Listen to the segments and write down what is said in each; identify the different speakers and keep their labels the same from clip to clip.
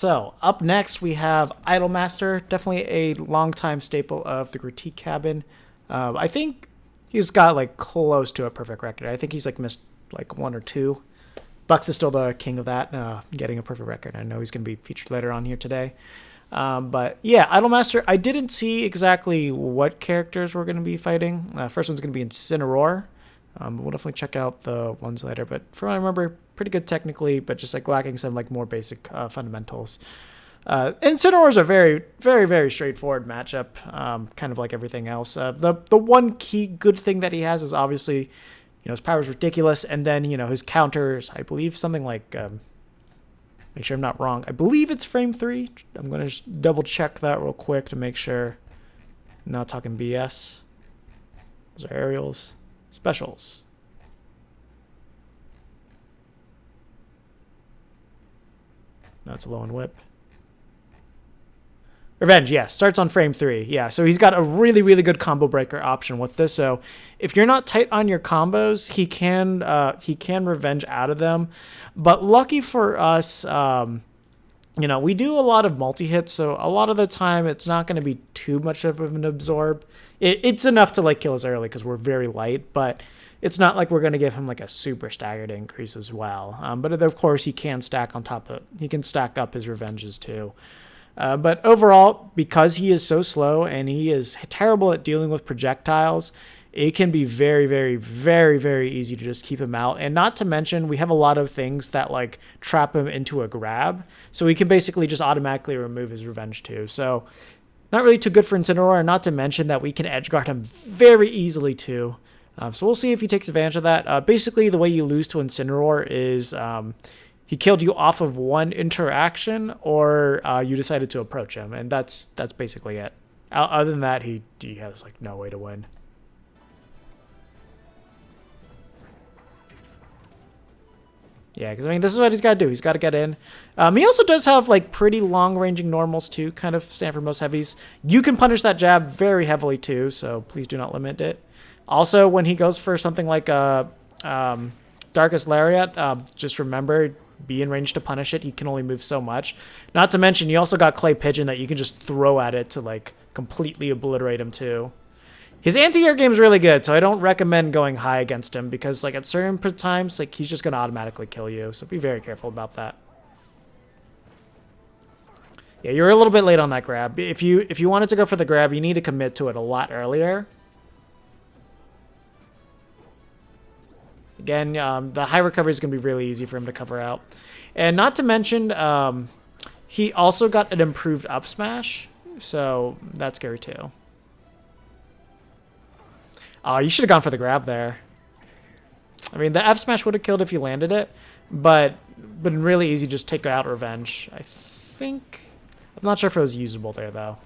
Speaker 1: So up next we have Idolmaster, definitely a longtime staple of the critique cabin. I think he's got like close to a perfect record. I think he's like missed like one or two. Bucks is still the king of that, getting a perfect record. I know he's going to be featured later on here today. But yeah, Idolmaster, I didn't see exactly what characters we're going to be fighting. First one's going to be Incineroar. We'll definitely check out the ones later. But from what I remember, pretty good technically, but just like lacking some like more basic fundamentals. Incineroar is a very, very, very straightforward matchup, kind of like everything else. The one key good thing that he has is obviously, his power is ridiculous, and then his counters. I believe something like. Make sure I'm not wrong. I believe it's frame 3. I'm going to just double check that real quick to make sure I'm not talking BS. Those are aerials. Specials. No, it's a low and whip. Revenge, yeah, starts on frame 3. Yeah, so he's got a really, really good combo breaker option with this. So if you're not tight on your combos, he can revenge out of them. But lucky for us, we do a lot of multi-hits, so a lot of the time it's not going to be too much of an absorb. It's enough to like kill us early because we're very light, but it's not like we're going to give him like a super staggered increase as well. But of course he can stack up his revenges too. But overall, because he is so slow and he is terrible at dealing with projectiles, it can be very, very, very, very easy to just keep him out. And not to mention, we have a lot of things that like trap him into a grab. So we can basically just automatically remove his revenge too. So not really too good for Incineroar. Not to mention that we can edgeguard him very easily too. So we'll see if he takes advantage of that. Basically, the way you lose to Incineroar is he killed you off of one interaction, or you decided to approach him, and that's basically it. Other than that, he has like no way to win. Yeah, because this is what he's got to do. He's got to get in. He also does have like pretty long-ranging normals too, kind of stand for most heavies. You can punish that jab very heavily too, so please do not limit it. Also, when he goes for something like Darkest Lariat, just remember, be in range to punish it. He can only move so much. Not to mention, you also got Clay Pigeon that you can just throw at it to like completely obliterate him too. His anti-air game is really good, so I don't recommend going high against him because like at certain times, like he's just going to automatically kill you. So be very careful about that. Yeah, you're a little bit late on that grab. If you wanted to go for the grab, you need to commit to it a lot earlier. Again, the high recovery is going to be really easy for him to cover out. And not to mention, he also got an improved up smash, so that's scary too. You should have gone for the grab there. I mean, the F smash would have killed if you landed it, but been really easy to just take out revenge. I think... I'm not sure if it was usable there, though.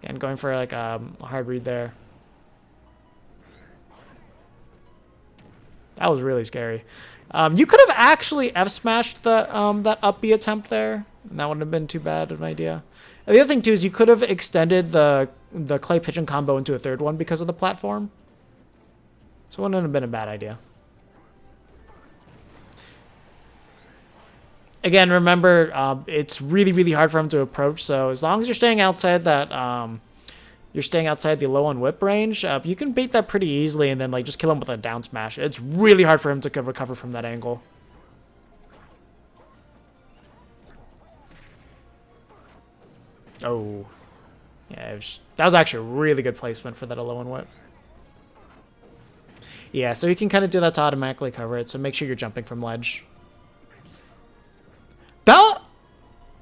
Speaker 1: And going for like a hard read there. That was really scary. You could have actually F smashed the that up B attempt there, and that wouldn't have been too bad of an idea. And the other thing too is you could have extended the Clay Pigeon combo into a third one because of the platform. So it wouldn't have been a bad idea. Again, remember, it's really, really hard for him to approach. So as long as you're staying outside that, the low on whip range, you can bait that pretty easily and then like just kill him with a down smash. It's really hard for him to recover from that angle. Oh, yeah, that was actually a really good placement for that low on whip. Yeah, so you can kind of do that to automatically cover it. So make sure you're jumping from ledge. That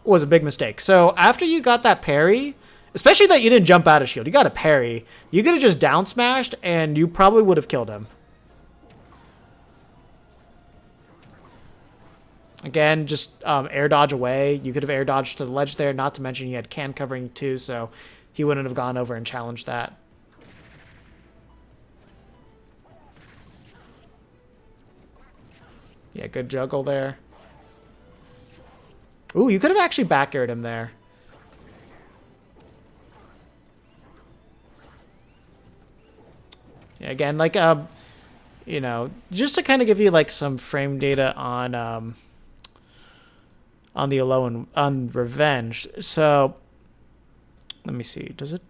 Speaker 1: was a big mistake. So after you got that parry, especially that you didn't jump out of shield, you got a parry, you could have just down smashed and you probably would have killed him. Again, just air dodge away. You could have air dodged to the ledge there, not to mention you had can covering too, so he wouldn't have gone over and challenged that. Yeah, good juggle there. Ooh, you could have actually back aired him there. Yeah, again, like, just to kind of give you, like, some frame data on, on the alone on revenge. So let me see. Does it?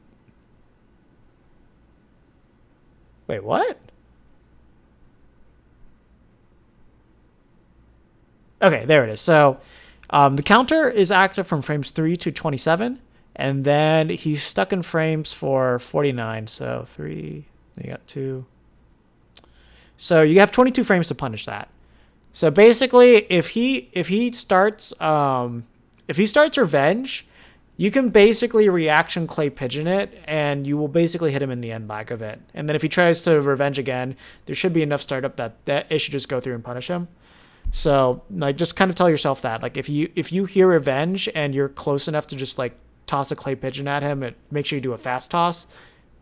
Speaker 1: Wait, what? Okay, there it is. So the counter is active from frames 3 to 27, and then he's stuck in frames for 49. So 3, you got 2. So you have 22 frames to punish that. So basically, if he starts revenge, you can basically reaction clay pigeon it, and you will basically hit him in the end lag of it. And then if he tries to revenge again, there should be enough startup that it should just go through and punish him. So like, just kind of tell yourself that, like, if you hear revenge and you're close enough to just like toss a clay pigeon at him, and make sure you do a fast toss,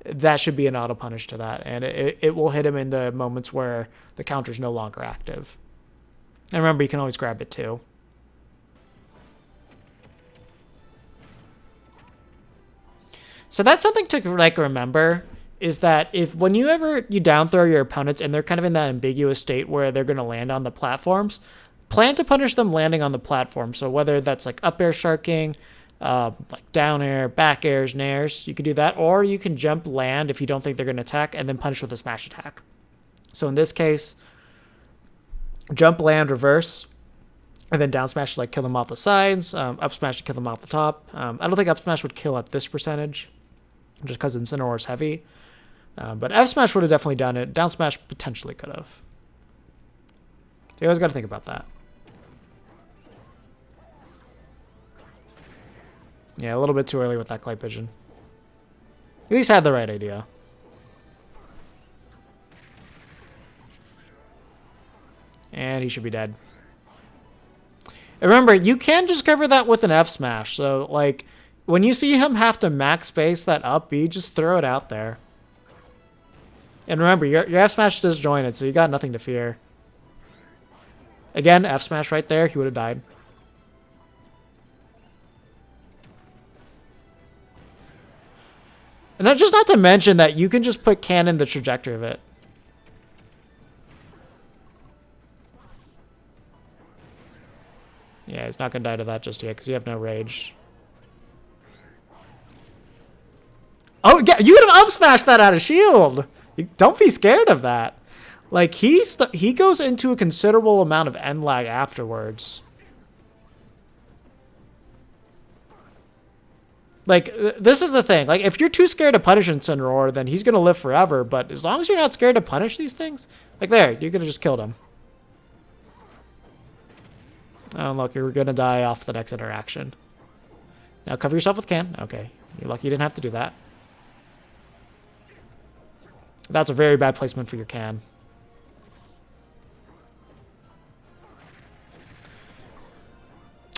Speaker 1: that should be an auto punish to that, and it will hit him in the moments where the counter's no longer active. And remember, you can always grab it too. So that's something to like remember, is that if when you down throw your opponents and they're kind of in that ambiguous state where they're going to land on the platforms, plan to punish them landing on the platform. So whether that's like up air sharking, like down air, back airs, nairs, you can do that, or you can jump land if you don't think they're going to attack, and then punish with a smash attack. So in this case, jump land reverse, and then down smash to like kill them off the sides, up smash to kill them off the top. I don't think up smash would kill at this percentage, just because Incineroar is heavy. But F smash would have definitely done it. Down smash potentially could have. You always got to think about that. Yeah, a little bit too early with that clay pigeon. At least had the right idea. And he should be dead. And remember, you can just cover that with an F smash. So, like, when you see him have to max space that up B, just throw it out there. And remember, your F smash is disjointed, so you got nothing to fear. Again, F smash right there, he would have died. And just not to mention that you can just put cannon the trajectory of it. Yeah, he's not going to die to that just yet because you have no rage. Oh, yeah, you would have up smashed that out of shield. Don't be scared of that. Like, he goes into a considerable amount of end lag afterwards. Like, this is the thing. Like, if you're too scared to punish Incineroar, then he's going to live forever. But as long as you're not scared to punish these things, like, there, you could have just killed him. Oh, look, you're going to die off the next interaction. Now cover yourself with can. Okay, you're lucky you didn't have to do that. That's a very bad placement for your can.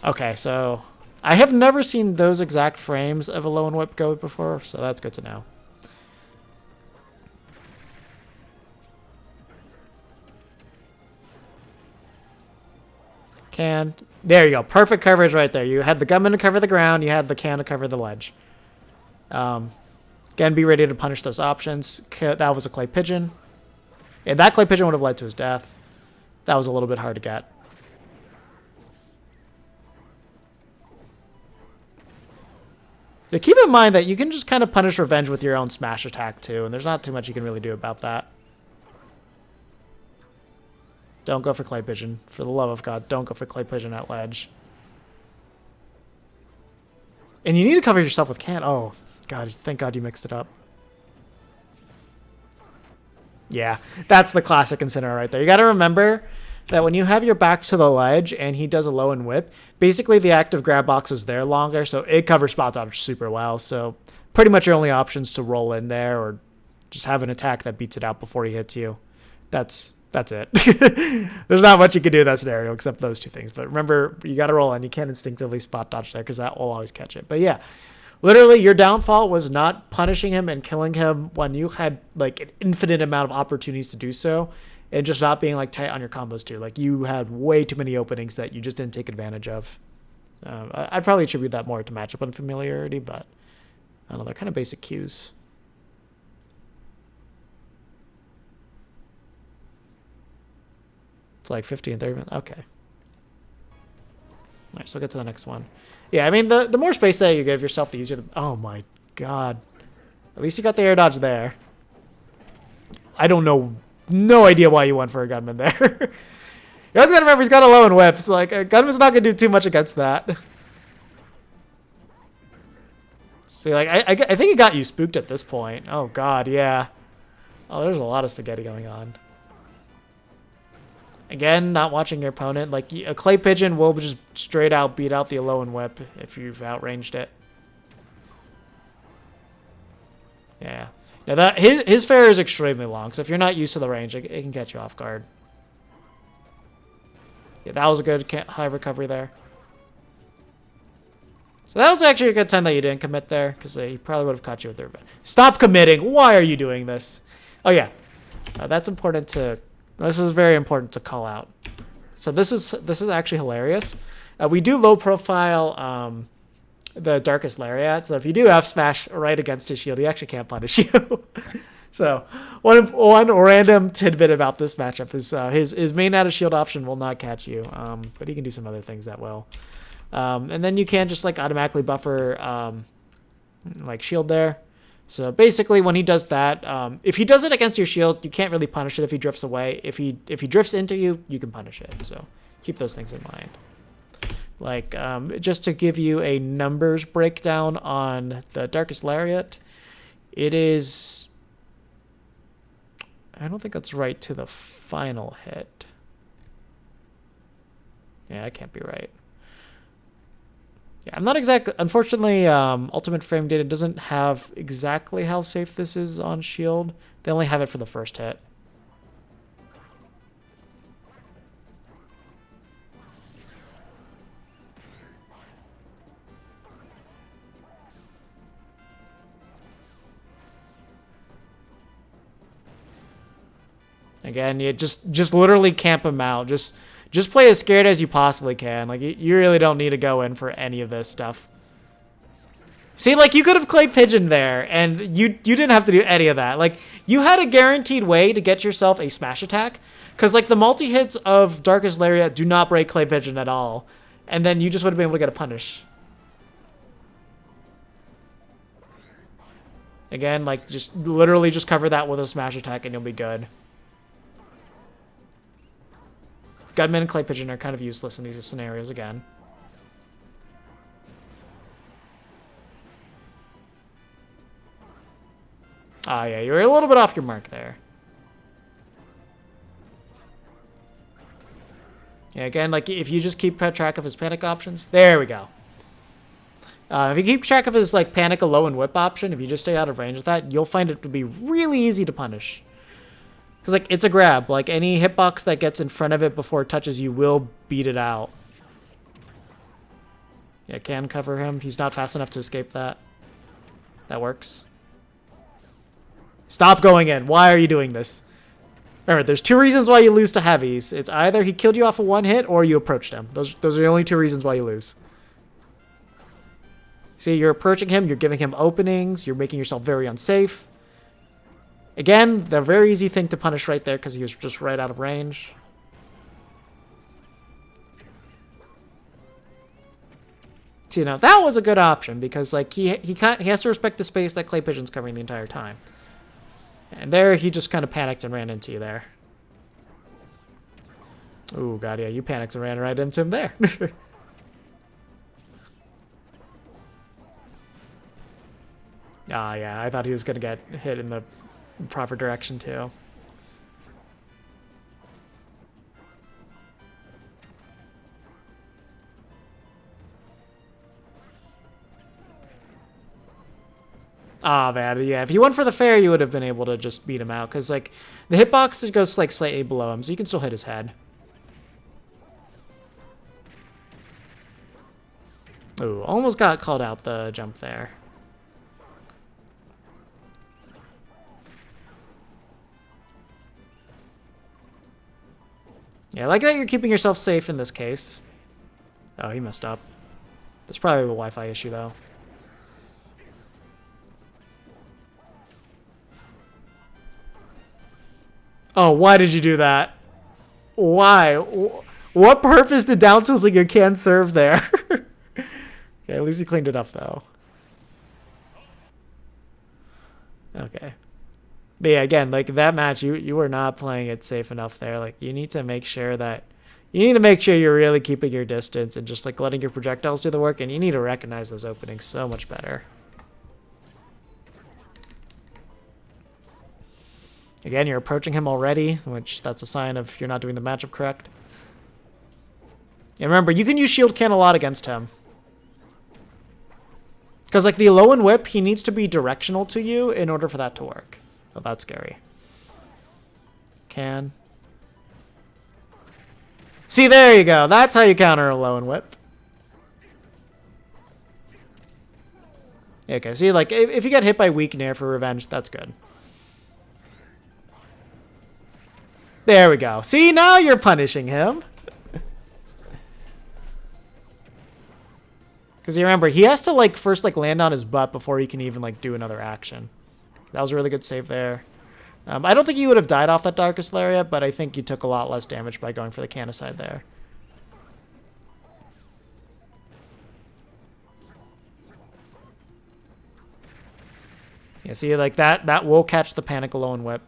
Speaker 1: Okay, so I have never seen those exact frames of a low and whip go before, so that's good to know. Can. There you go. Perfect coverage right there. You had the gunman to cover the ground. You had the can to cover the ledge. Again, be ready to punish those options. That was a clay pigeon. And that clay pigeon would have led to his death. That was a little bit hard to get. So keep in mind that you can just kind of punish revenge with your own smash attack too, and there's not too much you can really do about that. Don't go for clay pigeon. For the love of God, don't go for clay pigeon at ledge. And you need to cover yourself with can. Oh, God, thank God you mixed it up. Yeah, that's the classic Incineroar right there. You got to remember that when you have your back to the ledge and he does a low and whip, basically the active grab box is there longer, so it covers spot dodge super well. So pretty much your only options to roll in there or just have an attack that beats it out before he hits you. That's it. There's not much you can do in that scenario except those two things. But remember, you got to roll in. You can't instinctively spot dodge there because that will always catch it. But yeah, literally your downfall was not punishing him and killing him when you had like an infinite amount of opportunities to do so, and just not being like tight on your combos too. Like you had way too many openings that you just didn't take advantage of. I'd probably attribute that more to matchup unfamiliarity, but I don't know, they're kind of basic cues. It's like 50 and 30 minutes. Okay. Alright, so we'll get to the next one. Yeah, I mean, the more space that you give yourself, the easier the... Oh my god. At least you got the air dodge there. I don't know. No idea why you went for a gunman there. You guys gotta remember, he's got a low in whips. Like, a gunman's not gonna do too much against that. See, like, I think he got you spooked at this point. Oh god, yeah. Oh, there's a lot of spaghetti going on. Again, not watching your opponent. Like, a clay pigeon will just straight out beat out the Alolan whip if you've outranged it. Yeah. Now that his fair is extremely long, so if you're not used to the range, it can catch you off guard. Yeah, that was a good high recovery there. So that was actually a good time that you didn't commit there, because he probably would have caught you with their... Stop committing! Why are you doing this? Oh yeah, that's important to... This is very important to call out. So this is actually hilarious. We do low profile the Darkest Lariat, so if you do F smash right against his shield, he actually can't punish you. So one random tidbit about this matchup is his main out of shield option will not catch you, but he can do some other things that will. And then you can just like automatically buffer like shield there. So basically when he does that, if he does it against your shield, you can't really punish it if he drifts away. If he drifts into you, you can punish it. So keep those things in mind. Like, just to give you a numbers breakdown on the Darkest Lariat, it is... I don't think that's right to the final hit. Yeah, that can't be right. Yeah, I'm not exactly... Unfortunately, Ultimate Frame Data doesn't have exactly how safe this is on shield. They only have it for the first hit. Again, you just literally camp him out. Just play as scared as you possibly can. Like, you really don't need to go in for any of this stuff. See, like, you could have Clay Pigeon there, and you didn't have to do any of that. Like, you had a guaranteed way to get yourself a smash attack, because, like, the multi-hits of Darkest Lariat do not break Clay Pigeon at all, and then you just would have been able to get a punish. Again, like, just literally just cover that with a smash attack, and you'll be good. Gunman and Clay Pigeon are kind of useless in these scenarios again. Ah, yeah, you're a little bit off your mark there. Yeah, again, like, if you just keep track of his panic options, there we go. If you keep track of his, like, panic, a low, and whip option, if you just stay out of range of that, you'll find it to be really easy to punish. Because, like, it's a grab. Like, any hitbox that gets in front of it before it touches you will beat it out. Yeah, can cover him. He's not fast enough to escape that. That works. Stop going in. Why are you doing this? Remember, there's two reasons why you lose to heavies. It's either he killed you off of one hit or you approached him. Those are the only two reasons why you lose. See, you're approaching him. You're giving him openings. You're making yourself very unsafe. Again, the very easy thing to punish right there because he was just right out of range. See, now that was a good option because, like, he has to respect the space that Clay Pigeon's covering the entire time. And there, he just kind of panicked and ran into you there. Oh god, yeah, you panicked and ran right into him there. Ah, yeah, I thought he was gonna get hit in the proper direction too. Ah, man, yeah. If you went for the fair, you would have been able to just beat him out. Because, like, the hitbox goes, like, slightly below him, so you can still hit his head. Ooh, almost got called out the jump there. Yeah, I like that you're keeping yourself safe in this case. Oh, he messed up. That's probably a Wi-Fi issue, though. Oh, why did you do that? Why? What purpose did down tilting your can serve there? Okay, at least he cleaned it up, though. Okay. But yeah, again, like that match, you were not playing it safe enough there. Like you need to make sure that you're really keeping your distance and just like letting your projectiles do the work, and you need to recognize those openings so much better. Again, you're approaching him already, which that's a sign of you're not doing the matchup correct. And remember, you can use shield can a lot against him. Because like the low and whip, he needs to be directional to you in order for that to work. Oh, that's scary. Can. See, there you go. That's how you counter a low and whip. Okay, see, like, if you get hit by weak nair for revenge, that's good. There we go. See, now you're punishing him. Because you remember, he has to, like, first, like, land on his butt before he can even, like, do another action. That was a really good save there. I don't think you would have died off that Darkest Lariat, but I think you took a lot less damage by going for the Canicide there. Yeah, see, like, that will catch the Panic Alone Whip.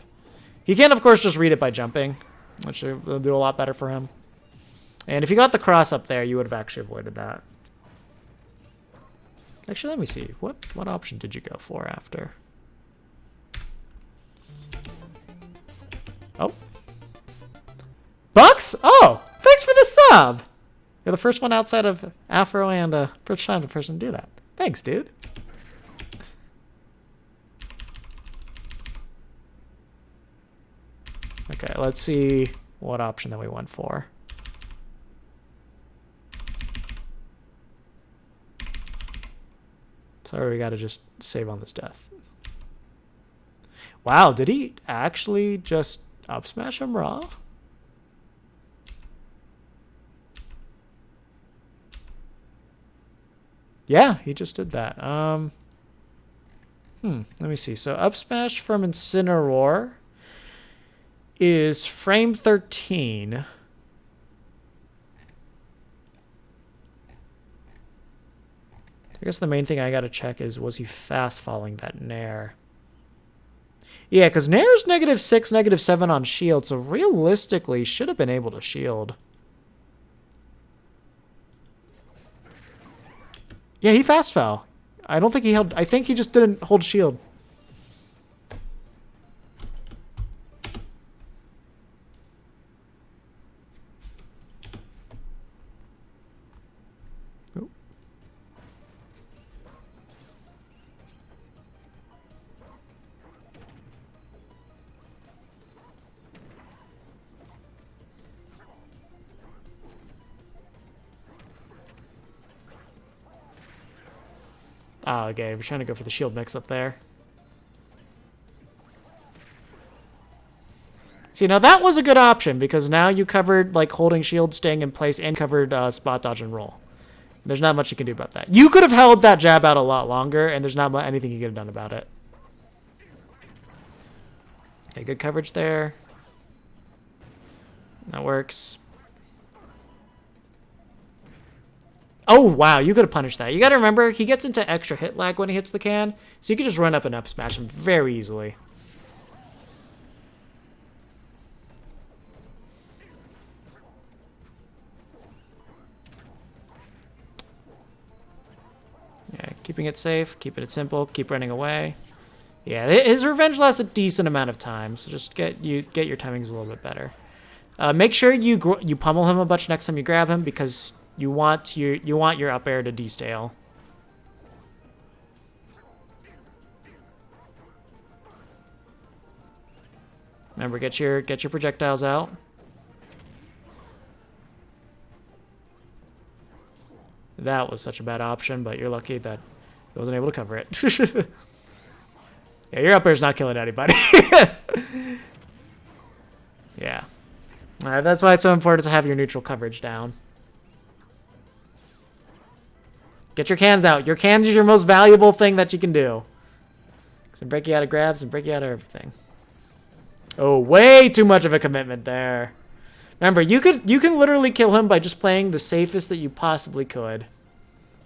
Speaker 1: He can, of course, just read it by jumping, which will do a lot better for him. And if you got the cross up there, you would have actually avoided that. Actually, let me see. What option did you go for after? Oh. Bucks? Oh, thanks for the sub. You're the first one outside of Afro and first time the person to do that. Thanks, dude. Okay, let's see what option that we went for. Sorry, we gotta just save on this death. Wow, did he actually just up smash him raw? Yeah, he just did that. Let me see. So up smash from Incineroar is frame 13. I guess the main thing I gotta check is, was he fast falling that Nair? Yeah, because Nair's -6, -7 on shield, so realistically should have been able to shield. Yeah, he fast fell. I don't think he held... I think he just didn't hold shield. Oh, okay. We're trying to go for the shield mix up there. See, now that was a good option because now you covered like holding shield, staying in place, and covered spot dodge and roll. There's not much you can do about that. You could have held that jab out a lot longer, and there's not anything you could have done about it. Okay, good coverage there. That works. Oh, wow, you could have punished that. You got to remember, he gets into extra hit lag when he hits the can, so you can just run up and up smash him very easily. Yeah, keeping it safe, keeping it simple, keep running away. Yeah, his revenge lasts a decent amount of time, so just get your timings a little bit better. Make sure you pummel him a bunch next time you grab him because you want your up air to destale. Remember, get your projectiles out. That was such a bad option, but you're lucky that I wasn't able to cover it. Yeah, your up air's not killing anybody. Yeah. That's why it's so important to have your neutral coverage down. Get your cans out. Your cans is your most valuable thing that you can do. Because it break you out of grabs and break you out of everything. Oh, way too much of a commitment there. Remember, you can literally kill him by just playing the safest that you possibly could.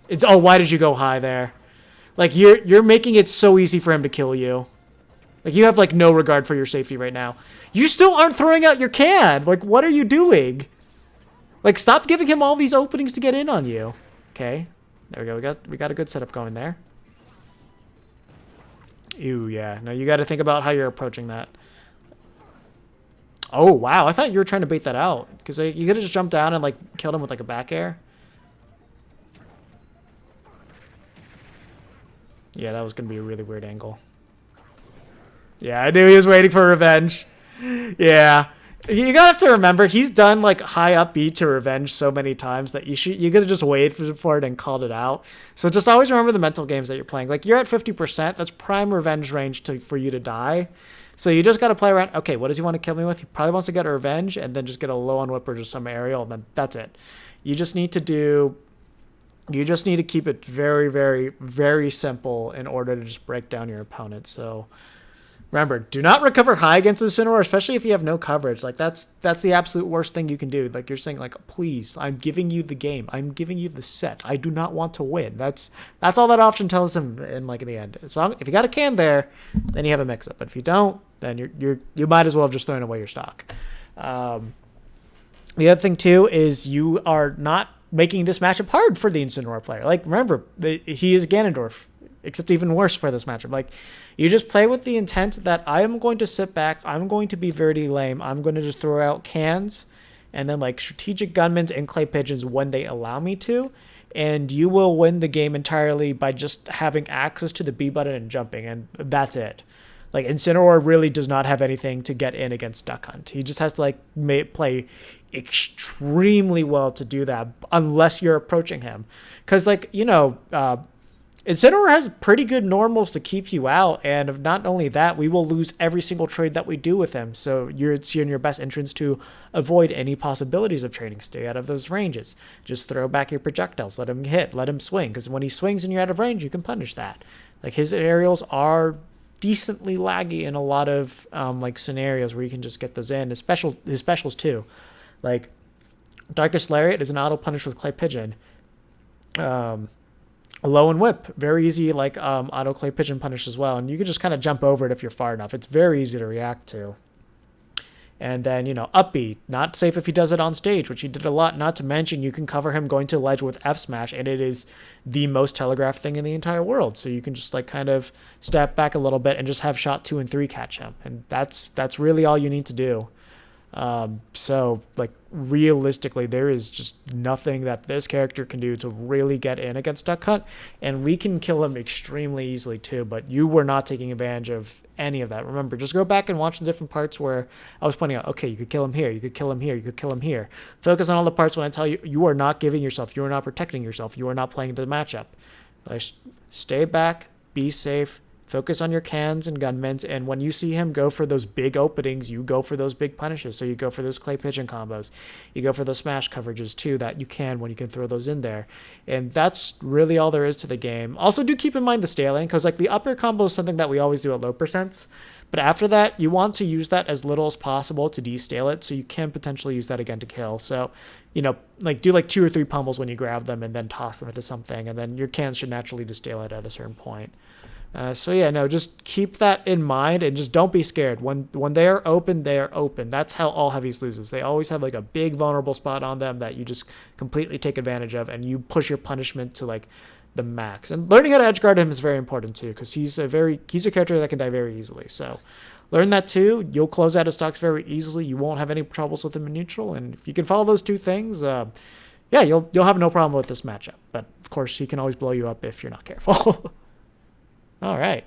Speaker 1: It's oh, why did you go high there? Like you're making it so easy for him to kill you. Like you have like no regard for your safety right now. You still aren't throwing out your can. Like what are you doing? Like stop giving him all these openings to get in on you. Okay. There we go. We got a good setup going there. Ew, yeah. No, you got to think about how you're approaching that. Oh, wow. I thought you were trying to bait that out. Because you could have just jumped down and, like, killed him with, like, a back air. Yeah, that was going to be a really weird angle. Yeah, I knew he was waiting for revenge. Yeah. You gotta have to remember, he's done, like, high up B to revenge so many times that you gotta just wait for it and called it out. So just always remember the mental games that you're playing. Like, you're at 50%. That's prime revenge range for you to die. So you just got to play around. Okay, what does he want to kill me with? He probably wants to get a revenge and then just get a low on whip or just some aerial, and then that's it. You just need to keep it very, very, very simple in order to just break down your opponent. So remember, do not recover high against Incineroar, especially if you have no coverage. Like that's the absolute worst thing you can do. Like you're saying, like, please, I'm giving you the game. I'm giving you the set. I do not want to win. That's all that option tells him in like in the end. If you got a can there, then you have a mix up. But if you don't, then you might as well have just thrown away your stock. The other thing too is you are not making this matchup hard for the Incineroar player. Like remember, he is Ganondorf, except even worse for this matchup. Like you just play with the intent that I am going to sit back, I'm going to be very lame, I'm going to just throw out cans and then like strategic gunmans and clay pigeons when they allow me to, and you will win the game entirely by just having access to the B button and jumping, and that's it. Like Incineroar really does not have anything to get in against Duck Hunt. He just has to like play extremely well to do that, unless you're approaching him. Because like Incineroar has pretty good normals to keep you out, and not only that, we will lose every single trade that we do with him. So it's in your best interest to avoid any possibilities of trading. Stay out of those ranges. Just throw back your projectiles. Let him hit. Let him swing. Because when he swings and you're out of range, you can punish that. Like his aerials are decently laggy in a lot of like scenarios where you can just get those in. His specials too, like Darkest Lariat is an auto punish with Clay Pigeon. Low and whip, very easy, like auto Clay Pigeon punish as well, and you can just kind of jump over it if you're far enough. It's very easy to react to. And then, up B, not safe if he does it on stage, which he did a lot. Not to mention, you can cover him going to ledge with F smash, and it is the most telegraphed thing in the entire world. So you can just like kind of step back a little bit and just have shot 2 and 3 catch him, and that's really all you need to do. So like realistically, there is just nothing that this character can do to really get in against Duck Hunt, and we can kill him extremely easily too, but you were not taking advantage of any of that. Remember, just go back and watch the different parts where I was pointing out, okay, you could kill him here, you could kill him here, you could kill him here. Focus on all the parts when I tell you, you are not giving yourself, you are not protecting yourself, you are not playing the matchup. Like, stay back, be safe, focus on your cans and gunmen, and when you see him go for those big openings, you go for those big punishes. So you go for those Clay Pigeon combos. You go for those smash coverages too that you can when you can throw those in there. And that's really all there is to the game. Also, do keep in mind the staling, because like the upper combo is something that we always do at low percents. But after that, you want to use that as little as possible to destale it, so you can potentially use that again to kill. So, like do like 2 or 3 pummels when you grab them and then toss them into something, and then your cans should naturally destale it at a certain point. So yeah, no, just keep that in mind and just don't be scared. When they are open, they are open. That's how all heavies loses. They always have like a big vulnerable spot on them that you just completely take advantage of, and you push your punishment to like the max. And learning how to edge guard him is very important too, because he's a character that can die very easily. So learn that too. You'll close out his stocks very easily. You won't have any troubles with him in neutral, and if you can follow those 2 things, yeah, you'll have no problem with this matchup. But of course, he can always blow you up if you're not careful. All right.